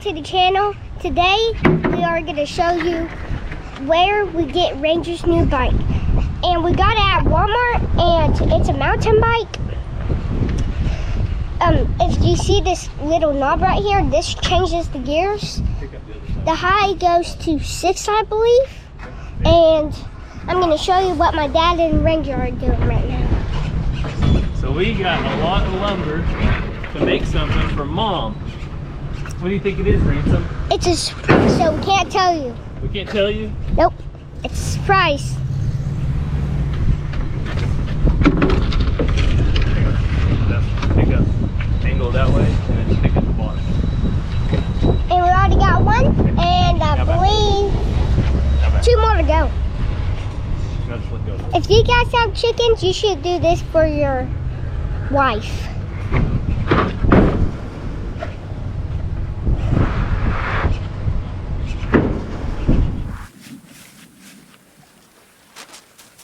to the channel. Today we are going to show you where we get Ranger's new bike. And we got it at Walmart, and it's a mountain bike. If you see this little knob right here, this changes the gears. The high goes to 6, I believe. And I'm going to show you what my dad and Ranger are doing right now. So we got a lot of lumber to make something for Mom. What do you think it is, Ransom? It's a surprise, so we can't tell you. We can't tell you? Nope, it's a surprise. Pick up, angle that way, and then pick up the bottom. And we already got one, and I believe 2 more to go. Now just let go. If you guys have chickens, you should do this for your wife.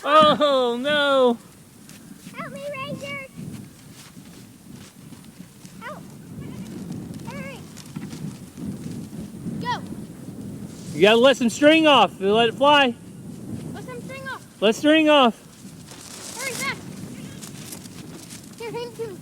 Oh no! Help me, Ranger! Help! Hurry! Go! You gotta let some string off. Let it fly. Let some string off. Let string off. Hurry back! Here, hand to me.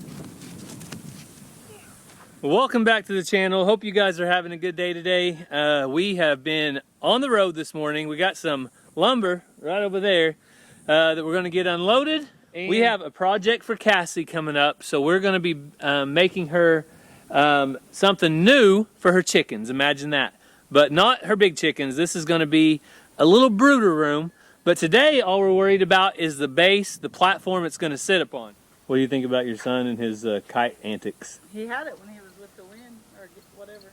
Welcome back to the channel. Hope you guys are having a good day today. We have been on the road this morning. We got some lumber right over there that we're going to get unloaded. And we have a project for Cassie coming up, so we're going to be making her something new for her chickens. Imagine that. But not her big chickens. This is going to be a little brooder room. But today, all we're worried about is the base, the platform it's going to sit upon. What do you think about your son and his kite antics? He had it when he was with the wind, or whatever.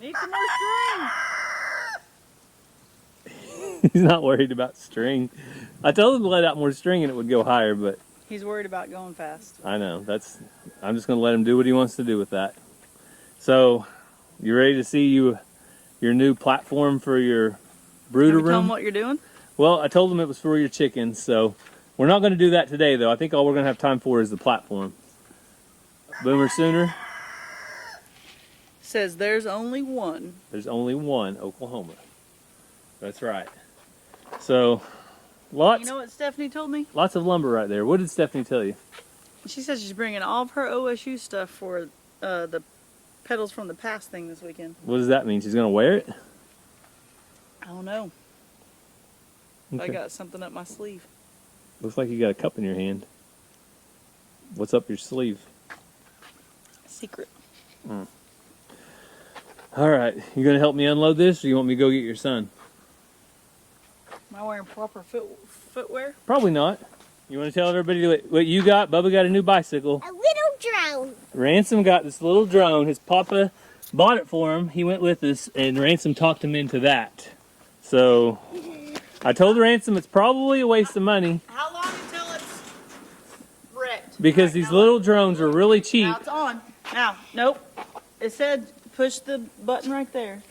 Need some more string. He's not worried about string. I told him to let out more string and it would go higher, but He's worried about going fast. I know. I'm just going to let him do what he wants to do with that. So, you ready to see your new platform for your brooder Have you told him room? what you're doing? Well, I told him it was for your chickens, so we're not going to do that today, though. I think all we're going to have time for is the platform. Boomer Sooner, Says there's only one. there's only one Oklahoma. That's right. So, lots. You know what Stephanie told me? Lots of lumber right there. What did Stephanie tell you? She says she's bringing all of her OSU stuff for the Pedals from the Past thing this weekend. What does that mean? She's going to wear it? I don't know. Okay. I got something up my sleeve. Looks like you got a cup in your hand. What's up your sleeve? Secret. All right. You going to help me unload this, or you want me to go get your son? Am I wearing proper footwear? Probably not. You want to tell everybody what you got? Bubba got a new bicycle. A little drone. Ransom got this little drone. His papa bought it for him. He went with us, and Ransom talked him into that. So I told Ransom it's probably a waste of money How long until it's wrecked? because Right, these now little drones are really cheap. Now it's on. Now, nope. It said push the button right there.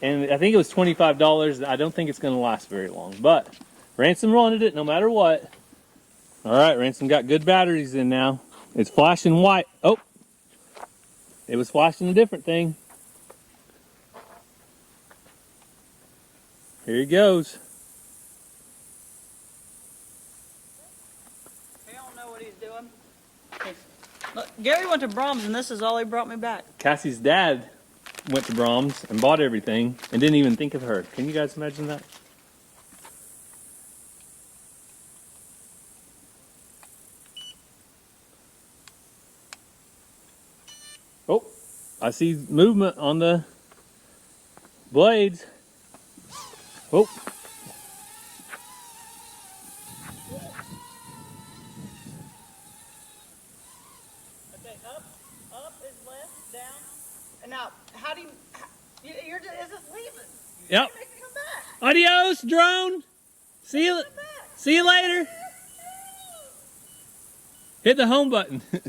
And I think it was $25. I don't think it's going to last very long. But Ransom wanted it no matter what. All right, Ransom got good batteries in now. It's flashing white. Oh, it was flashing a different thing. Here he goes. He don't know what he's doing. Look, Gary went to Brahms and this is all he brought me back. Cassie's dad went to Brahms and bought everything and didn't even think of her. Can you guys imagine that? Oh, I see movement on the blades. Oh. Okay, up is left, down. And now, how do you, you're just, is this leaving? Yep. Make it come back. Adios, drone. See you later. Hit the home button. I did.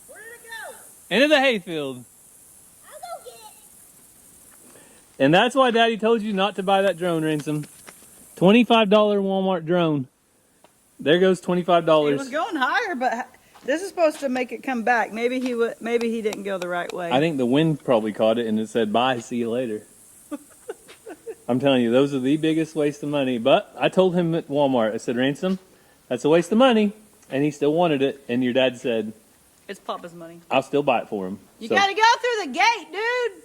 Where did it go? Into the hayfield. I'll go get it. And that's why Daddy told you not to buy that drone, Ransom. $25 Walmart drone. There goes $25. It was going higher, but This is supposed to make it come back. Maybe he didn't go the right way. I think the wind probably caught it and it said, bye, see you later. I'm telling you, those are the biggest waste of money. But I told him at Walmart, I said, Ransom, that's a waste of money. And he still wanted it. And your dad said, it's Papa's money. I'll still buy it for him. You gotta go through the gate, dude.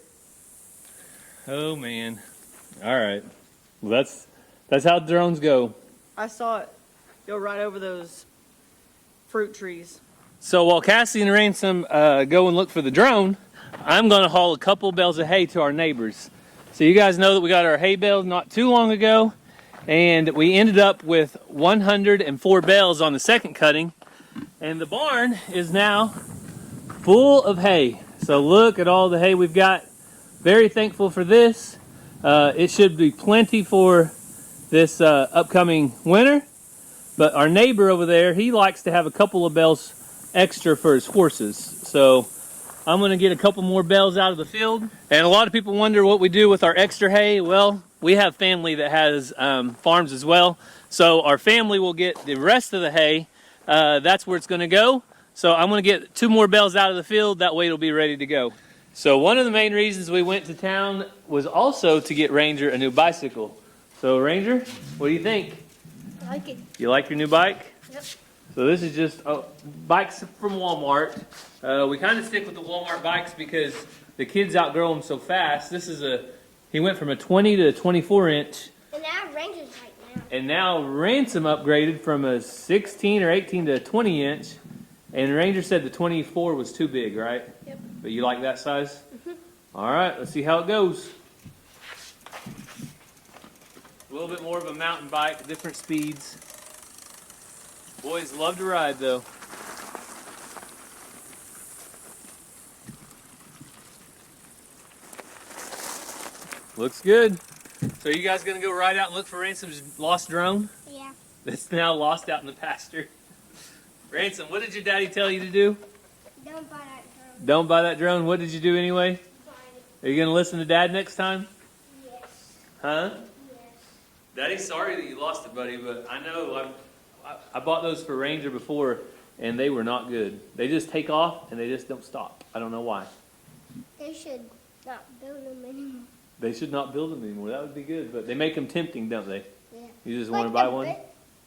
Oh, man. All right. Well, that's how drones go. I saw it go right over those fruit trees. So while Cassie and Ransom go and look for the drone, I'm going to haul a couple bales of hay to our neighbors. So you guys know that we got our hay bales not too long ago, and we ended up with 104 bales on the second cutting, and the barn is now full of hay. So look at all the hay we've got. Very thankful for this. It should be plenty for this upcoming winter. But our neighbor over there, he likes to have a couple of bales extra for his horses. So I'm going to get a couple more bales out of the field. And a lot of people wonder what we do with our extra hay. Well, we have family that has farms as well. So our family will get the rest of the hay. That's where it's going to go. So I'm going to get 2 more bales out of the field. That way it'll be ready to go. So one of the main reasons we went to town was also to get Ranger a new bicycle. So Ranger, what do you think? I like it. You like your new bike? Yep. So this is just bikes from Walmart. We kind of stick with the Walmart bikes because the kids outgrow them so fast. This is he went from a 20 to a 24 inch. And now Ranger's right now. And now Ransom upgraded from a 16 or 18 to a 20 inch. And Ranger said the 24 was too big, right? Yep. But you like that size? Mm-hmm. All right, let's see how it goes. A little bit more of a mountain bike, different speeds. Boys love to ride though. Looks good. So you guys gonna go ride out and look for Ransom's lost drone? Yeah. That's now lost out in the pasture. Ransom, what did your daddy tell you to do? Don't buy that drone. Don't buy that drone. What did you do anyway? Buy it. Are you gonna listen to Dad next time? Yes. Huh? Yes. Daddy's sorry that you lost it, buddy, but I know I bought those for Ranger before, and they were not good. They just take off, and they just don't stop. I don't know why. They should not build them anymore. They should not build them anymore. That would be good, but they make them tempting, don't they? Yeah. You just want to buy one?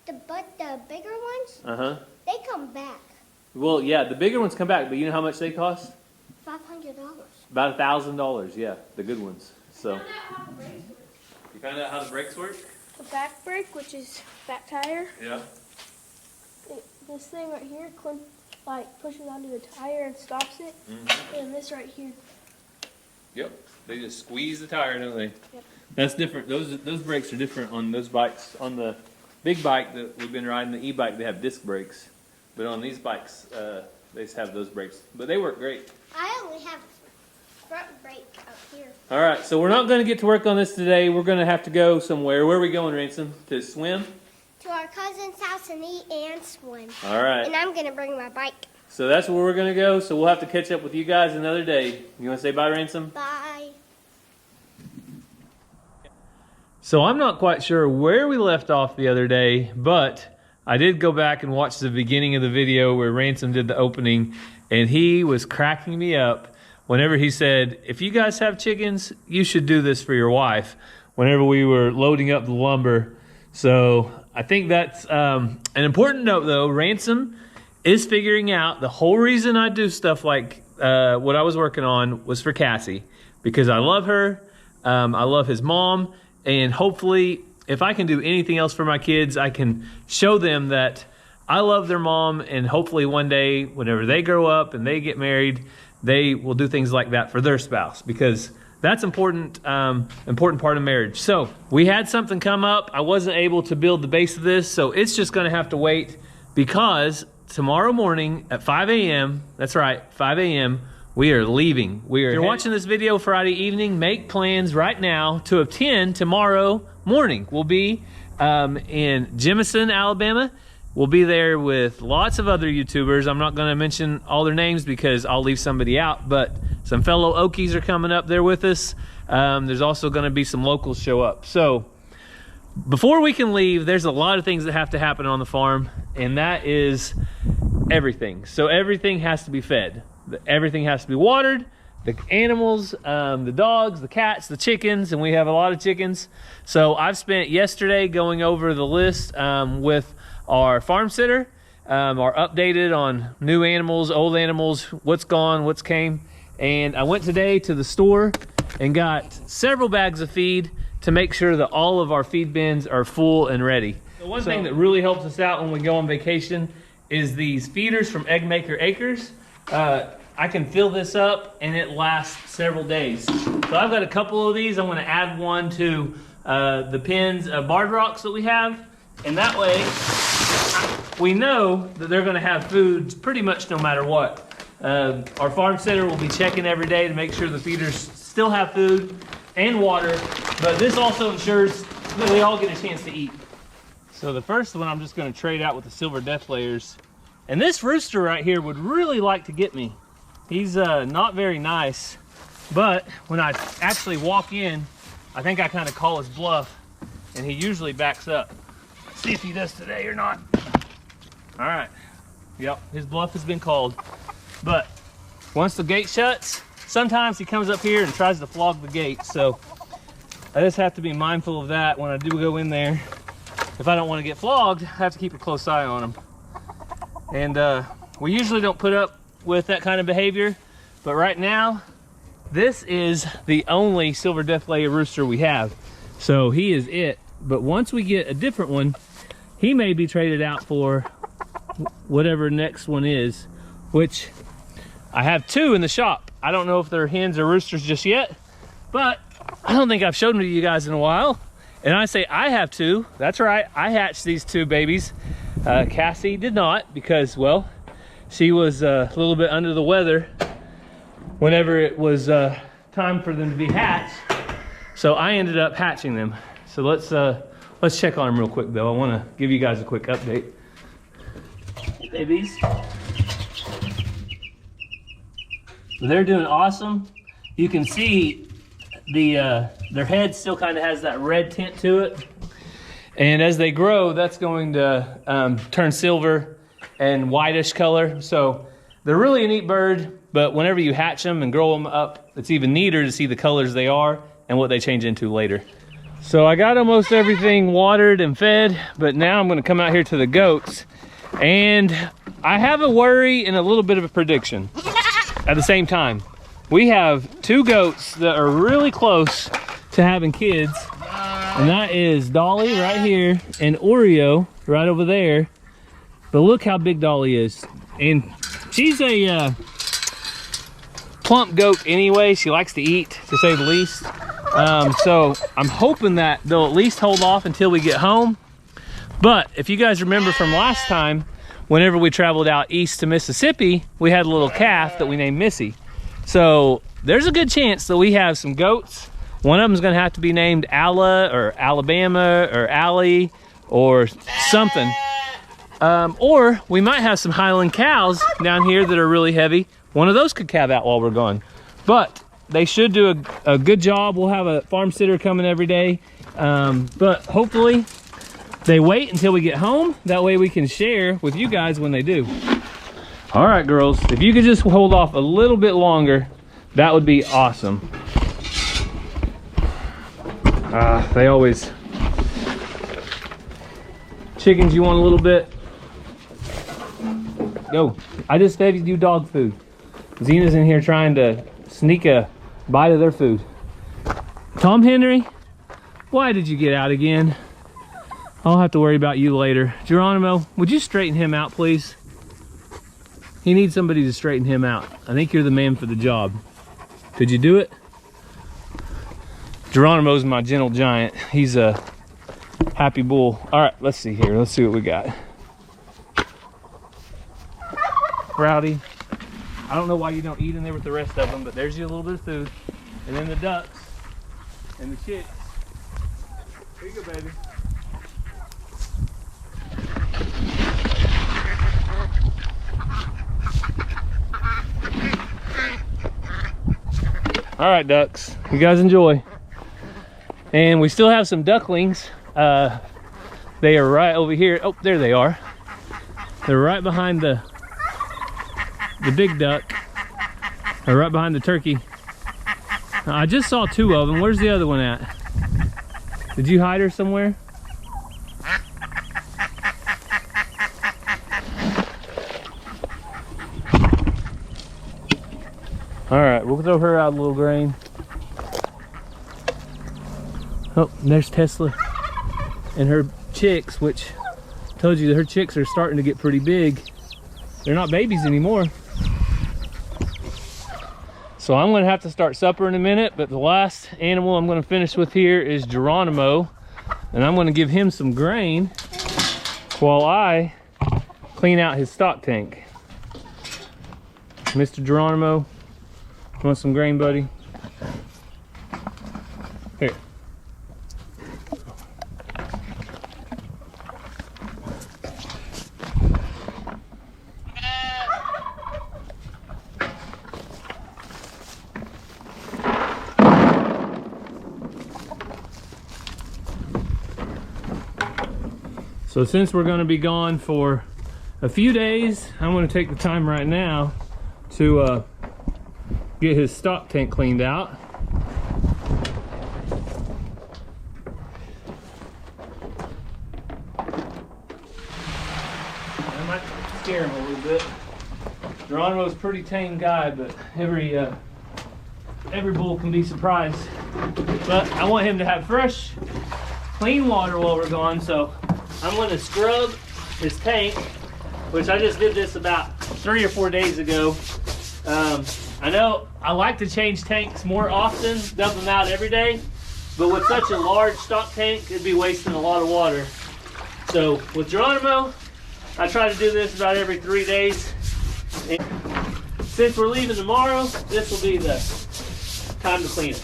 But the bigger ones, Uh-huh. they come back. Well, yeah, the bigger ones come back, but you know how much they cost? $500. About $1,000, yeah, the good ones. So I you found out how the brakes work? The back brake, which is back tire. Yeah. This thing right here, pushes onto the tire and stops it. Mm-hmm. And this right here. Yep. They just squeeze the tire, don't they? Yep. That's different. Those brakes are different on those bikes. On the big bike that we've been riding, the e-bike, they have disc brakes. But on these bikes, they just have those brakes. But they work great. I only have front brake up here. All right, so we're not going to get to work on this today. We're going to have to go somewhere. Where are we going, Ransom? To swim? To our cousin's house and eat and swim. All right. And I'm going to bring my bike. So that's where we're going to go. So we'll have to catch up with you guys another day. You want to say bye, Ransom? Bye. So I'm not quite sure where we left off the other day, but I did go back and watch the beginning of the video where Ransom did the opening, and he was cracking me up whenever he said, if you guys have chickens, you should do this for your wife, whenever we were loading up the lumber. So I think that's an important note, though. Ransom is figuring out the whole reason I do stuff like what I was working on was for Cassie, because I love her, I love his mom, and hopefully if I can do anything else for my kids, I can show them that I love their mom, and hopefully one day whenever they grow up and they get married, they will do things like that for their spouse, because that's important part of marriage. So we had something come up. I wasn't able to build the base of this, so it's just going to have to wait, because tomorrow morning at 5 a.m., that's right, 5 a.m., we are leaving. If you're watching this video Friday evening, make plans right now to attend tomorrow morning. We'll be in Jemison, Alabama. We'll be there with lots of other YouTubers. I'm not going to mention all their names because I'll leave somebody out, but some fellow Okies are coming up there with us. There's also going to be some locals show up. So before we can leave, there's a lot of things that have to happen on the farm, and that is everything. So everything has to be fed. Everything has to be watered. The animals, the dogs, the cats, the chickens, and we have a lot of chickens. So I've spent yesterday going over the list with our farm sitter, are updated on new animals, old animals, what's gone, what's came. And I went today to the store and got several bags of feed to make sure that all of our feed bins are full and ready. The one thing that really helps us out when we go on vacation is these feeders from Egg Maker Acres. I can fill this up and it lasts several days. So I've got a couple of these. I'm going to add one to the pins of barred rocks that we have. And that way we know that they're going to have food pretty much no matter what. Our farm sitter will be checking every day to make sure the feeders still have food and water. But this also ensures that we all get a chance to eat. So the first one I'm just going to trade out with the silver death layers. And this rooster right here would really like to get me. He's not very nice, but when I actually walk in, I think I kind of call his bluff, and he usually backs up. Let's see if he does today or not. All right. Yep, his bluff has been called. But once the gate shuts, sometimes he comes up here and tries to flog the gate. So I just have to be mindful of that when I do go in there. If I don't want to get flogged, I have to keep a close eye on him. And we usually don't put up with that kind of behavior, but right now this is the only silver death layer rooster we have, so he is it. But once we get a different one, he may be traded out for whatever next one is, which I have two in the shop. I don't know if they're hens or roosters just yet, but I don't think I've showed them to you guys in a while. And I say I have two. That's right, I hatched these two babies. Cassie did not, because, well, she was a little bit under the weather whenever it was time for them to be hatched. So I ended up hatching them. So let's check on them real quick though. I want to give you guys a quick update. Babies. They're doing awesome. You can see their head still kind of has that red tint to it. And as they grow, that's going to turn silver and whitish color. So they're really a neat bird, but whenever you hatch them and grow them up, it's even neater to see the colors they are and what they change into later. So I got almost everything watered and fed, but now I'm gonna come out here to the goats. And I have a worry and a little bit of a prediction at the same time. We have two goats that are really close to having kids, and that is Dolly right here and Oreo right over there. But look how big Dolly is. And she's a plump goat anyway. She likes to eat, to say the least. So I'm hoping that they'll at least hold off until we get home. But if you guys remember from last time, whenever we traveled out east to Mississippi, we had a little calf that we named Missy. So there's a good chance that we have some goats. One of them's gonna have to be named Alla or Alabama or Allie or something. Or we might have some Highland cows down here that are really heavy. One of those could calve out while we're gone. But they should do a good job. We'll have a farm sitter coming every day. But hopefully they wait until we get home. That way we can share with you guys when they do. All right, girls, if you could just hold off a little bit longer, that would be awesome. They always... Chickens, you want a little bit? Go. I just fed you dog food. Zena's in here trying to sneak a bite of their food. Tom Henry, why did you get out again? I'll have to worry about you later. Geronimo, would you straighten him out, please? He needs somebody to straighten him out. I think you're the man for the job. Could you do it? Geronimo's my gentle giant. He's a happy bull. All right, let's see here. Let's see what we got. Rowdy, I don't know why you don't eat in there with the rest of them, but there's you a little bit of food. And then the ducks and the chicks. Here you go, baby. All right, ducks, you guys enjoy. And we still have some ducklings. They are right over here. Oh, there they are. They're right behind the the big duck, or right behind the turkey. I just saw 2 of them. Where's the other one at? Did you hide her somewhere? All right, we'll throw her out a little grain. Oh, there's Tesla and her chicks, which I told you that her chicks are starting to get pretty big. They're not babies anymore. So I'm gonna have to start supper in a minute, but the last animal I'm gonna finish with here is Geronimo, and I'm gonna give him some grain while I clean out his stock tank. Mr. Geronimo, you want some grain, buddy? Here. So since we're going to be gone for a few days, I'm going to take the time right now to get his stock tank cleaned out. I might scare him a little bit. Geronimo's a pretty tame guy, but every bull can be surprised. But I want him to have fresh, clean water while we're gone, so I'm going to scrub his tank, which I just did this about 3 or 4 days ago. I know I like to change tanks more often, dump them out every day, but with such a large stock tank, it'd be wasting a lot of water. So with Geronimo, I try to do this about every 3 days. And since we're leaving tomorrow, this will be the time to clean it.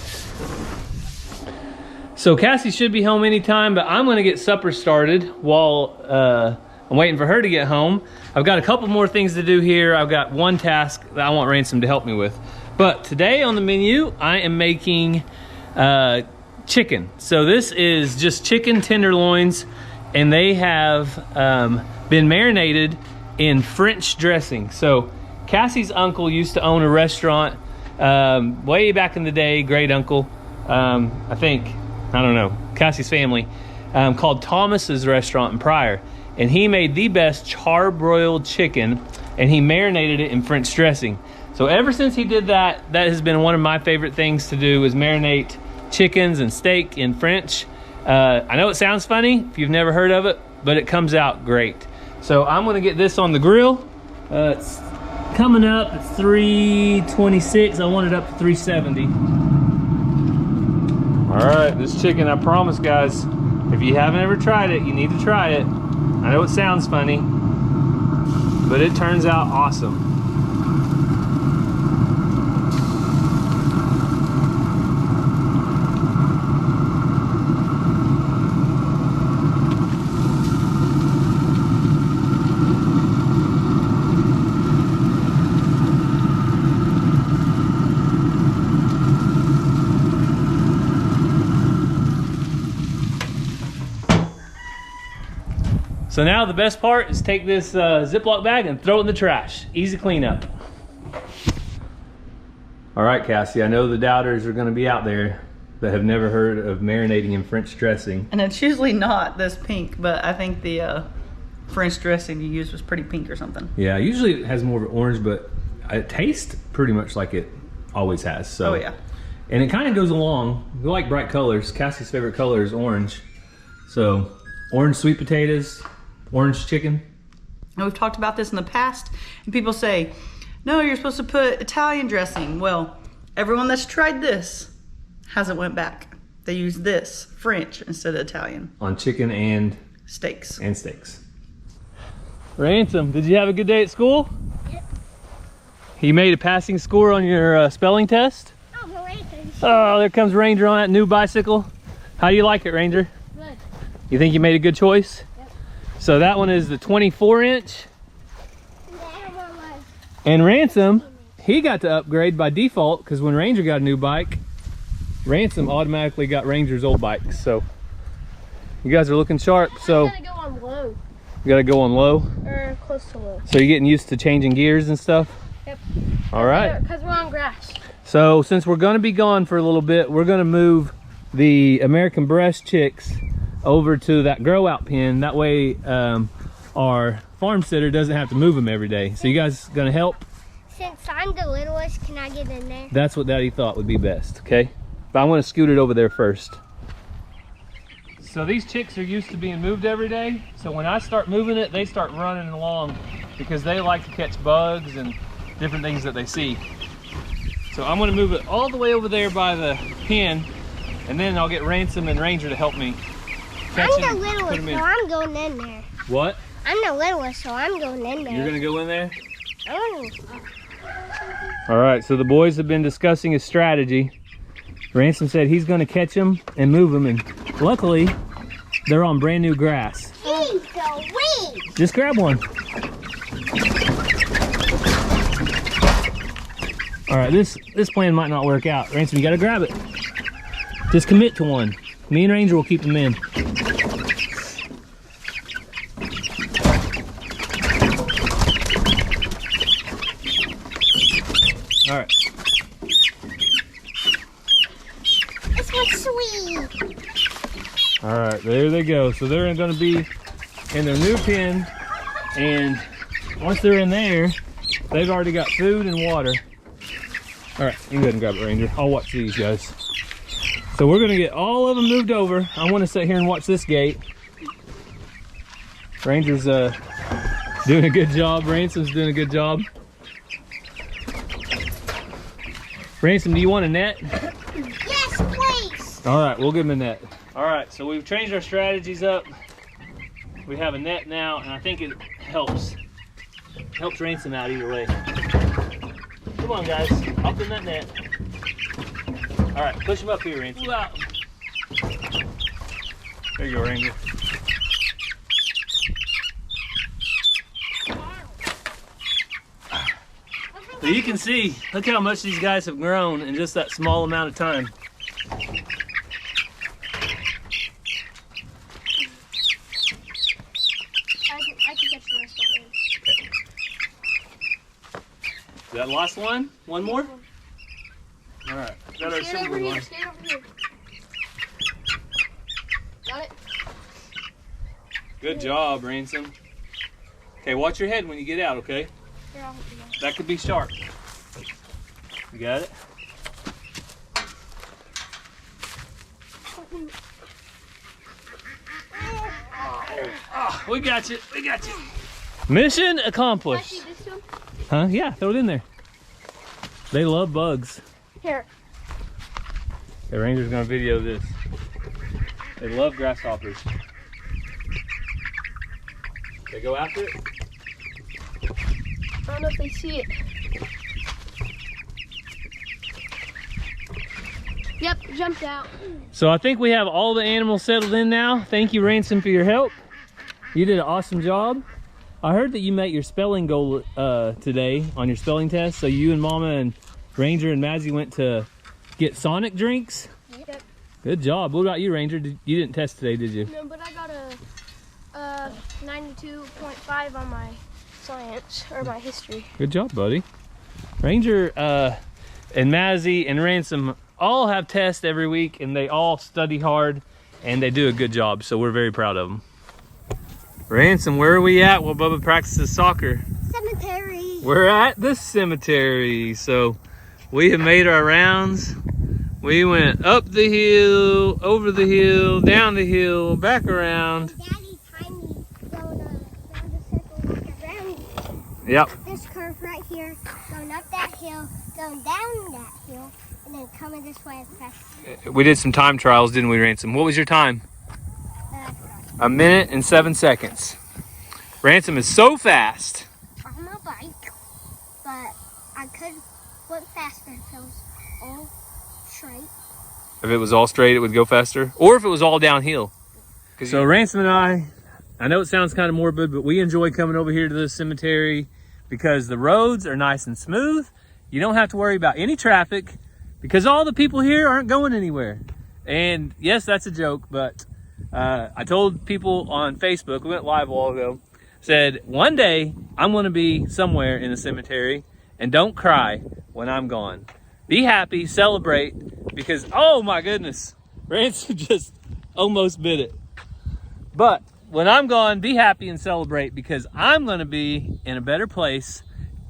So Cassie should be home anytime, but I'm gonna get supper started while I'm waiting for her to get home. I've got a couple more things to do here. I've got one task that I want Ransom to help me with. But today on the menu, I am making chicken. So this is just chicken tenderloins, and they have been marinated in French dressing. So Cassie's uncle used to own a restaurant way back in the day, great uncle, I think, I don't know, Cassie's family, called Thomas's Restaurant in Pryor. And he made the best charbroiled chicken, and he marinated it in French dressing. So ever since he did that, that has been one of my favorite things to do, is marinate chickens and steak in French. I know it sounds funny if you've never heard of it, but it comes out great. So I'm gonna get this on the grill. It's coming up, it's 326. I want it up to 370. All right, this chicken, I promise guys, if you haven't ever tried it, you need to try it. I know it sounds funny, but it turns out awesome. So now the best part is take this Ziploc bag and throw it in the trash. Easy cleanup. All right, Cassie, I know the doubters are gonna be out there that have never heard of marinating in French dressing. And it's usually not this pink, but I think the French dressing you used was pretty pink or something. Yeah, usually it has more of an orange, but it tastes pretty much like it always has. So. Oh yeah. And it kind of goes along. We like bright colors. Cassie's favorite color is orange. So orange sweet potatoes, orange chicken. And we've talked about this in the past, and people say, no, you're supposed to put Italian dressing. Well, everyone that's tried this hasn't went back. They use this, French, instead of Italian. On chicken and steaks. Ransom, did you have a good day at school? Yep. You made a passing score on your spelling test? Oh, Ranger. Oh, there comes Ranger on that new bicycle. How do you like it, Ranger? Good. You think you made a good choice? Yep. So that one is the 24-inch. And Ransom, he got to upgrade by default, because when Ranger got a new bike, Ransom automatically got Ranger's old bike. So you guys are looking sharp. So I gotta go on low. you gotta go on low. Or close to low. So you're getting used to changing gears and stuff? Yep. All right. Because we're on grass. So since we're gonna be gone for a little bit, we're gonna move the American breast chicks over to that grow out pen. That way our farm sitter doesn't have to move them every day. So you guys gonna help? Since I'm the littlest, can I get in there? That's what Daddy thought would be best, okay? But I want to scoot it over there first. So these chicks are used to being moved every day. So when I start moving it, they start running along because they like to catch bugs and different things that they see. So I'm gonna move it all the way over there by the pen, and then I'll get Ransom and Ranger to help me catch I'm the them, put littlest, them in. so I'm going in there. What? I'm the littlest, so I'm going in there. You're gonna go in there? Oh. All right, so the boys have been discussing a strategy. Ransom said he's gonna catch them and move them, and luckily, they're on brand new grass. He's the wing. Just grab one. All right, this plan might not work out. Ransom, you gotta grab it. Just commit to one. Me and Ranger will keep them in. All right. This one's sweet. All right, there they go. So they're gonna be in their new pen, and once they're in there, they've already got food and water. All right, you can go ahead and grab it, Ranger. I'll watch these guys. So we're gonna get all of them moved over. I wanna sit here and watch this gate. Ranger's doing a good job. Ransom's doing a good job. Ransom, do you want a net? Yes, please. All right, we'll give him a net. All right, so we've changed our strategies up. We have a net now, and I think it helps. Helps Ransom out either way. Come on, guys, up in that net. All right, push him up here, Ransom. Pull out. There you go, Ranger. So you can see, look how much these guys have grown in just that small amount of time. I can catch the rest of it. Is that the last one? One more? All right. Got our Stand silver over here. one. Stand over here. Got it? Good job, Ransom. Okay, watch your head when you get out, okay? Here, I'll help you out. That could be sharp. You got it? Oh, we got you. We got you. Mission accomplished. Actually, this one. Huh? Yeah, throw it in there. They love bugs. Here. The Ranger's gonna video this. They love grasshoppers. They go after it. I don't know if they see it. Yep, jumped out. So I think we have all the animals settled in now. Thank you, Ransom, for your help. You did an awesome job. I heard that you met your spelling goal today on your spelling test. So you and Mama and Ranger and Mazzy went to get Sonic drinks. Yep. Good job. What about you, Ranger? You didn't test today, did you? No, but I got a 92.5 on my science or my history. Good job, buddy. Ranger and Mazzy and Ransom all have tests every week, and they all study hard, and they do a good job. So we're very proud of them. Ransom, where are we at while Bubba practices soccer? Cemetery. We're at the cemetery. So we have made our rounds. We went up the hill, over the hill, down the hill, back around. Daddy timed me going around the circle like around Yep. this curve right here, going up that hill, going down that hill, and then coming this way as fast. We did some time trials, didn't we, Ransom? What was your time? I forgot. 1 minute and 7 seconds. Ransom is so fast. On my bike, but I could went faster if it was all straight. If it was all straight, it would go faster. Or if it was all downhill. So Ransom and I know it sounds kind of morbid, but we enjoy coming over here to the cemetery because the roads are nice and smooth. You don't have to worry about any traffic because all the people here aren't going anywhere. And yes, that's a joke, but I told people on Facebook, we went live a while ago, said one day I'm going to be somewhere in the cemetery and don't cry when I'm gone. Be happy, celebrate, because, oh my goodness, Ransom just almost bit it. But when I'm gone, be happy and celebrate, because I'm going to be in a better place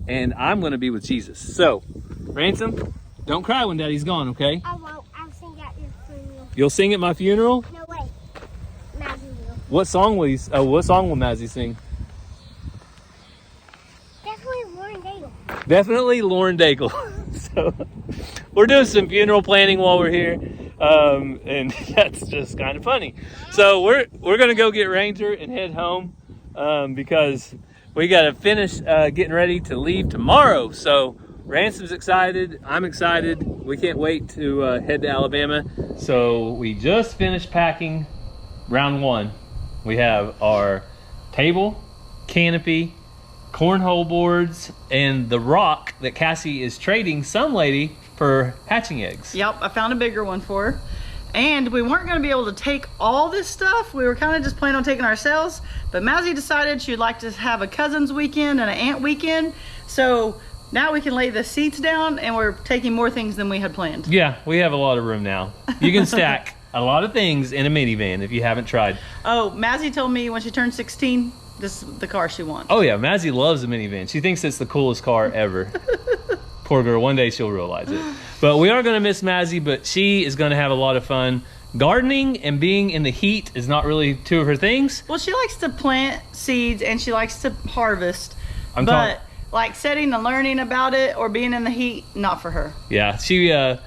and I'm going to be with Jesus. So, Ransom, don't cry when Daddy's gone, okay? I won't. I'll sing at your funeral. You'll sing at my funeral? No, wait. Maggie will. What song will you? What song will Mazzy sing? Definitely Lauren Daigle. Definitely Lauren Daigle. So we're doing some funeral planning while we're here, and that's just kind of funny. So we're gonna go get Ranger and head home because we gotta finish getting ready to leave tomorrow. So Ransom's excited. I'm excited. We can't wait to head to Alabama. So we just finished packing round one. We have our table, canopy, cornhole boards, and the rock that Cassie is trading some lady for hatching eggs. Yep, I found a bigger one for her. And we weren't going to be able to take all this stuff. We were kind of just planning on taking ourselves. But Mazzy decided she'd like to have a cousin's weekend and an aunt weekend. So now we can lay the seats down, and we're taking more things than we had planned. Yeah, we have a lot of room now. You can stack a lot of things in a minivan if you haven't tried. Oh, Mazzy told me when she turned 16, this is the car she wants. Oh yeah, Mazzy loves a minivan. She thinks it's the coolest car ever. Poor girl, one day she'll realize it. But we are going to miss Mazzy, but she is going to have a lot of fun. Gardening and being in the heat is not really two of her things. Well, she likes to plant seeds and she likes to harvest. I'm but talking- like sitting and learning about it or being in the heat, not for her. Yeah, she has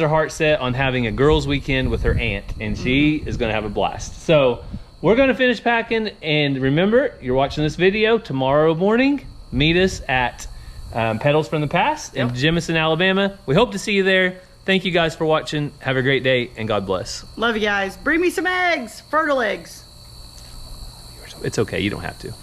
her heart set on having a girls' weekend with her aunt, and she is going to have a blast. So we're going to finish packing, and remember, you're watching this video tomorrow morning. Meet us at Petals from the Past in Jemison, Alabama. We hope to see you there. Thank you guys for watching. Have a great day, and God bless. Love you guys. Bring me some eggs, fertile eggs. It's okay, you don't have to.